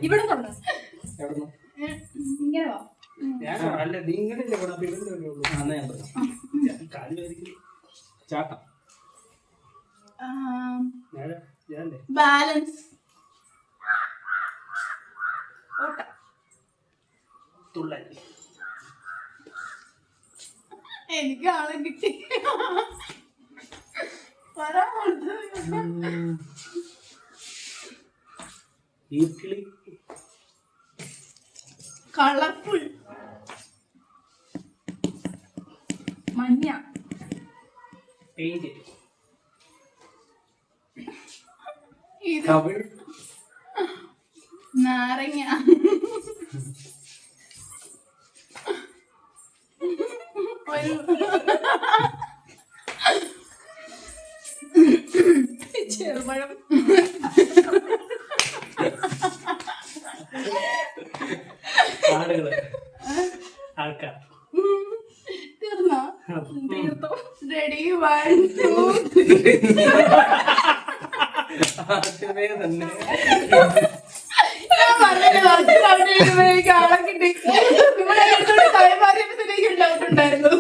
ഇവിടെ തൊണ്ട ഇങ്ങനെ വാ. അല്ല നീ ഇങ്ങനെയല്ലേ ഇവിടെ ചാട്ടം ബാലൻസ് ഓട്ടം തുള്ളൽ. എനിക്ക് ആളെ കിട്ടി. കളർഫുൾ മഞ്ഞ പെയിന്റ് നാരങ്ങ ഒരു ചെറുപഴം ആളുകള് ആൾക്കാർ തീർന്നോ? തീർത്തോ? റെഡി 1 2 3 തന്നെ ഞാൻ പറഞ്ഞല്ലോ ആളെ കിട്ടി. ഇവിടെ കൈമാറിയപ്പോഴത്തേക്ക് ഉണ്ടായിട്ടുണ്ടായിരുന്നു.